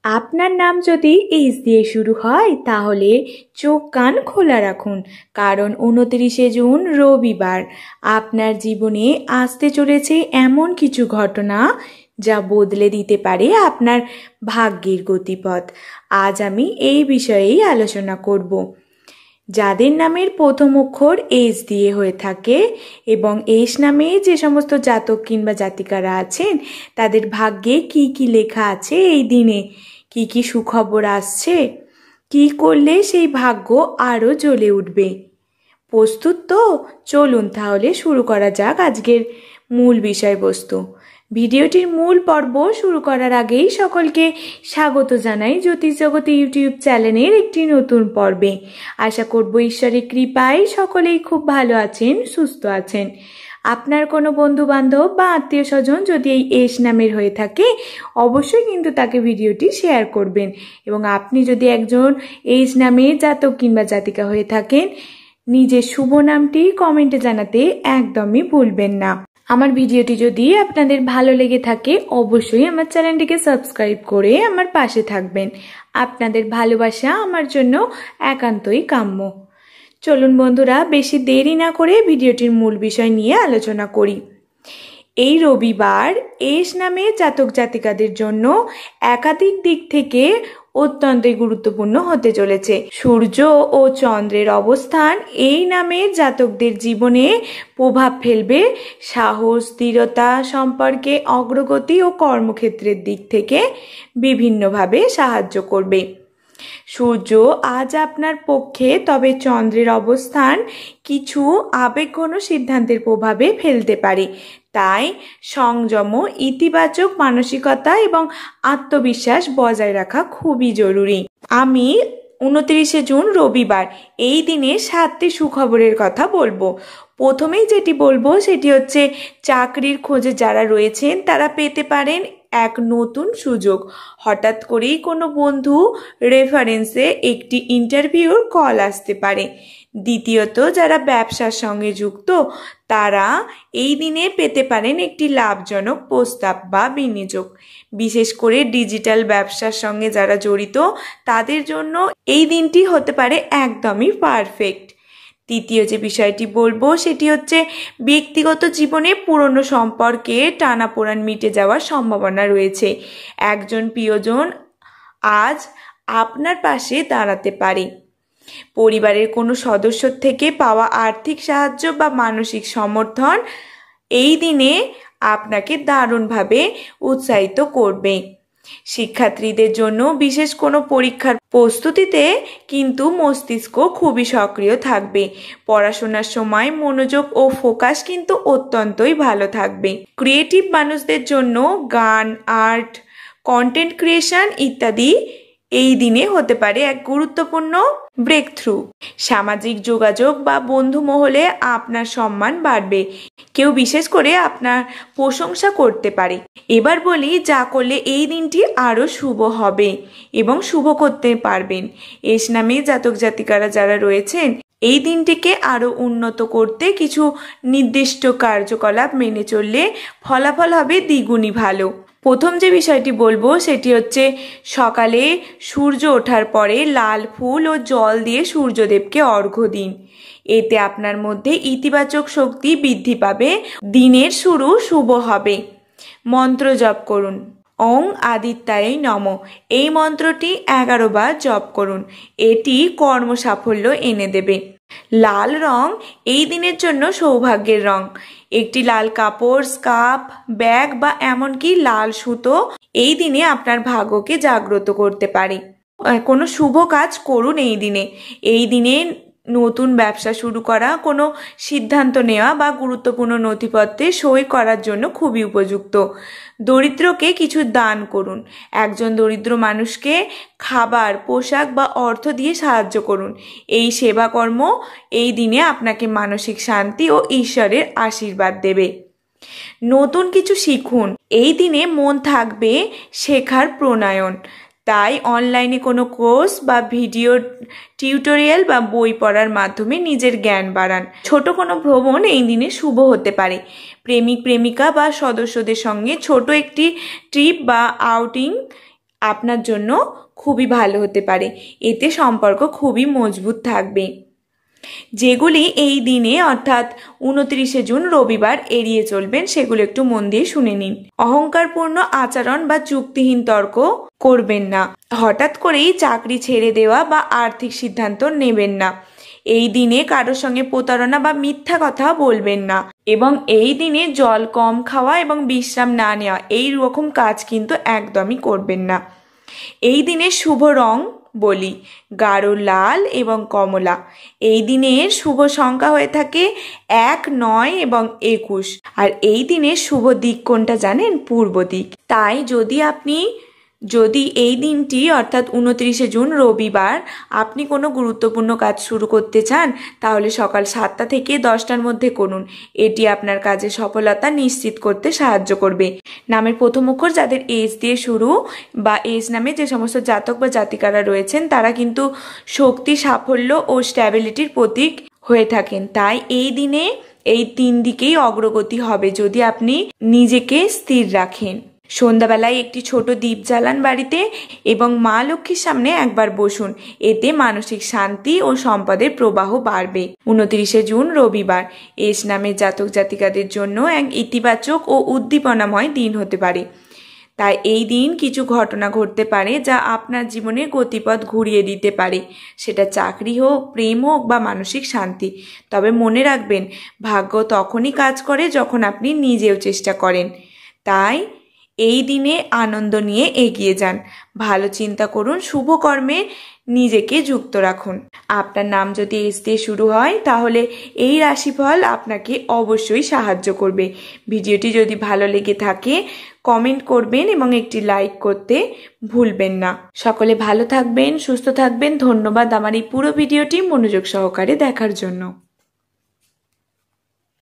আপনার নাম যদি এইচ দিয়ে শুরু হয় তাহলে চোখ কান খোলা রাখুন, কারণ 29শে জুন রবিবার আপনার জীবনে আসতে চলেছে এমন কিছু ঘটনা যা বদলে দিতে পারে আপনার ভাগ্যের গতিপথ। আজ আমি এই বিষয়েই আলোচনা করব। যাদের নামের প্রথম অক্ষর এইচ দিয়ে হয়ে থাকে এবং এইচ নামে যে সমস্ত জাতক কিংবা জাতিকারা আছেন তাদের ভাগ্যে কি কি লেখা আছে, এই দিনে কি কি সুখবর আসছে, কি করলে সেই ভাগ্য আরও জ্বলে উঠবে। প্রস্তুত তো? চলুন তাহলে শুরু করা যাক আজকের মূল বিষয়বস্তু। ভিডিওটির মূল পর্ব শুরু করার আগেই সকলকে স্বাগত জানাই জ্যোতিষ জগতে ইউটিউব চ্যানেলের একটি নতুন পর্বে। আশা করব ঈশ্বরের কৃপায় সকলেই খুব ভালো আছেন, সুস্থ আছেন। আপনার কোনো বন্ধু বান্ধব বা আত্মীয় স্বজন যদি এই এস নামের হয়ে থাকে অবশ্যই কিন্তু তাকে ভিডিওটি শেয়ার করবেন, এবং আপনি যদি একজন এস নামে জাতক কিংবা জাতিকা হয়ে থাকেন নিজের শুভ নামটি কমেন্টে জানাতে একদমই ভুলবেন না। আমার ভিডিওটি যদি আপনাদের ভালো লেগে থাকে অবশ্যই আমার চ্যানেলটিকে সাবস্ক্রাইব করে আমার পাশে থাকবেন। আপনাদের ভালোবাসা আমার জন্য একান্তই কাম্য। চলুন বন্ধুরা, বেশি দেরি না করে ভিডিওটির মূল বিষয় নিয়ে আলোচনা করি। এই রবিবার এস নামে জাতক জাতিকাদের জন্য একাধিক দিক থেকে অত্যন্তই গুরুত্বপূর্ণ হতে চলেছে। সূর্য ও চন্দ্রের অবস্থান এই নামের জাতকদের জীবনে প্রভাব ফেলবে। সাহস, দৃঢ়তা, সম্পর্কে অগ্রগতি ও কর্মক্ষেত্রের দিক থেকে বিভিন্নভাবে সাহায্য করবে। সূর্য আজ আপনার পক্ষে, তবে চন্দ্রের অবস্থান কিছু আবেগঘন সিদ্ধান্তের প্রভাবে ফেলতে পারে। তাই সংযম, ইতিবাচক মানসিকতা এবং আত্মবিশ্বাস বজায় রাখা খুবই জরুরি। আমি 29শে জুন রবিবার এই দিনে 7টি সুখবরের কথা বলবো। প্রথমেই যেটি বলবো সেটি হচ্ছে চাকরির খোঁজে যারা রয়েছেন তারা পেতে পারেন এক নতুন সুযোগ। হঠাৎ করেই কোনো বন্ধু রেফারেন্সে একটি ইন্টারভিউর কল আসতে পারে। দ্বিতীয়ত, যারা ব্যবসার সঙ্গে যুক্ত তারা এই দিনে পেতে পারেন একটি লাভজনক প্রস্তাব বা বিনিয়োগ। বিশেষ করে ডিজিটাল ব্যবসার সঙ্গে যারা জড়িত তাদের জন্য এই দিনটি হতে পারে একদমই পারফেক্ট। তৃতীয় যে বিষয়টি বলবো সেটি হচ্ছে ব্যক্তিগত জীবনে পুরনো সম্পর্কে টানাপোড়েন মিটে যাওয়ার সম্ভাবনা রয়েছে। একজন প্রিয়জন আজ আপনার পাশে দাঁড়াতে পারে। পরিবারের কোনো সদস্য থেকে পাওয়া আর্থিক সাহায্য বা মানসিক সমর্থন এই দিনে আপনাকে দারুণভাবে উৎসাহিত করবে। শিক্ষার্থীদের জন্য বিশেষ কোনো পরীক্ষার প্রস্তুতিতে কিন্তু মস্তিষ্ক খুবই সক্রিয় থাকবে। পড়াশোনার সময় মনোযোগ ও ফোকাস কিন্তু অত্যন্তই ভালো থাকবে। ক্রিয়েটিভ মানুষদের জন্য গান, আর্ট, কন্টেন্ট ক্রিয়েশন ইত্যাদি এই দিনে হতে পারে এক গুরুত্বপূর্ণ ব্রেক থ্রু। সামাজিক যোগাযোগ বা বন্ধু মহলে আপনার সম্মান বাড়বে। কেউ বিশেষ করে আপনার প্রশংসা করতে পারে। এবার বলি যা করলে এই দিনটি আরও শুভ হবে এবং শুভ করতে পারবেন। এস নামে জাতক জাতিকারা যারা রয়েছেন এই দিনটিকে আরও উন্নত করতে কিছু নির্দিষ্ট কার্যকলাপ মেনে চললে ফলাফল হবে দ্বিগুণই ভালো। প্রথম যে বিষয়টি বলবো সেটি হচ্ছে সকালে সূর্য ওঠার পরে লাল ফুল ও জল দিয়ে সূর্যদেবকে অর্ঘ্য দিন। এতে আপনার মধ্যে ইতিবাচক শক্তি বৃদ্ধি পাবে, দিনের শুরু শুভ হবে। মন্ত্র জপ করুন। ওং আদিত্যায় নমঃ এই মন্ত্রটি 11 বার জপ করুন। এটি কর্ম সাফল্য এনে দেবে। লাল রং এই দিনের জন্য সৌভাগ্যের রং। একটি লাল কাপড়, স্কার্ফ, ব্যাগ বা এমনকি লাল সুতো এই দিনে আপনার ভাগ্যকে জাগ্রত করতে পারে। কোনো শুভ কাজ করুন এই দিনে। এই দিনে নতুন ব্যবসা শুরু করা, কোনো সিদ্ধান্ত নেওয়া বা গুরুত্বপূর্ণ নথিপত্রে সই করার জন্য খুবই উপযুক্ত। দরিদ্রকে কিছু দান করুন। একজন দরিদ্র মানুষকে খাবার, পোশাক বা অর্থ দিয়ে সাহায্য করুন। এই সেবাকর্ম এই দিনে আপনাকে মানসিক শান্তি ও ঈশ্বরের আশীর্বাদ দেবে। নতুন কিছু শিখুন। এই দিনে মন থাকবে শেখার প্রণয়ন। তাই অনলাইনে কোনো কোর্স বা ভিডিও টিউটোরিয়াল বা বই পড়ার মাধ্যমে নিজের জ্ঞান বাড়ান। ছোট কোনো ভ্রমণ এই দিনে শুভ হতে পারে। প্রেমিক প্রেমিকা বা সদস্যদের সঙ্গে ছোট একটি ট্রিপ বা আউটিং আপনার জন্য খুবই ভালো হতে পারে। এতে সম্পর্ক খুবই মজবুত থাকবে। যেগুলি এই দিনে অর্থাৎ 29শে জুন রবিবার এড়িয়ে চলবেন সেগুলো একটু মন দিয়ে শুনে নিন। অহংকারপূর্ণ আচরণ বা যুক্তিহীন তর্ক করবেন না। হঠাৎ করেই চাকরি ছেড়ে দেওয়া বা আর্থিক সিদ্ধান্ত নেবেন না। এই দিনে কারোর সঙ্গে প্রতারণা বা মিথ্যা কথা বলবেন না এবং এই দিনে জল কম খাওয়া এবং বিশ্রাম না নেওয়া এই রকম কাজ কিন্তু একদমই করবেন না। এই দিনে শুভ রং বলি গাঢ় লাল এবং কমলা। এই দিনের শুভ সংখ্যা হয়ে থাকে 1, 9 এবং 21। আর এই দিনের শুভ দিক কোনটা জানেন? পূর্ব দিক। তাই যদি এই দিনটি অর্থাৎ 29শে জুন রবিবার আপনি কোনো গুরুত্বপূর্ণ কাজ শুরু করতে চান তাহলে সকাল 7টা থেকে 10টার মধ্যে করুন। এটি আপনার কাজে সফলতা নিশ্চিত করতে সাহায্য করবে। নামের প্রথম অক্ষর যাদের এস দিয়ে শুরু বা এস নামে যে সমস্ত জাতক বা জাতিকারা রয়েছেন তারা কিন্তু শক্তি, সাফল্য ও স্ট্যাবিলিটির প্রতীক হয়ে থাকেন। তাই এই দিনে এই 3 দিকেই অগ্রগতি হবে যদি আপনি নিজেকে স্থির রাখেন। সন্ধ্যাবেলায় একটি ছোট দ্বীপ জ্বালান বাড়িতে এবং মা লক্ষ্মীর সামনে একবার বসুন। এতে মানসিক শান্তি ও সম্পদের প্রবাহ বাড়বে। 29শে জুন রবিবার এস নামের জাতক জাতিকাদের জন্য এক ইতিবাচক ও উদ্দীপনাময় দিন হতে পারে। তাই এই দিন কিছু ঘটনা ঘটতে পারে যা আপনার জীবনের গতিপথ ঘুরিয়ে দিতে পারে, সেটা চাকরি হোক, প্রেম হোক বা মানসিক শান্তি। তবে মনে রাখবেন, ভাগ্য তখনই কাজ করে যখন আপনি নিজেও চেষ্টা করেন। তাই এই দিনে আনন্দ নিয়ে এগিয়ে যান, ভালো চিন্তা করুন, শুভ কর্মে নিজেকে যুক্ত রাখুন। আপনার নাম যদি এস দিয়ে শুরু হয় তাহলে এই রাশিফল আপনাকে অবশ্যই সাহায্য করবে। ভিডিওটি যদি ভালো লেগে থাকে কমেন্ট করবেন এবং একটি লাইক করতে ভুলবেন না। সকলে ভালো থাকবেন, সুস্থ থাকবেন। ধন্যবাদ আমার এই পুরো ভিডিওটি মনোযোগ সহকারে দেখার জন্য।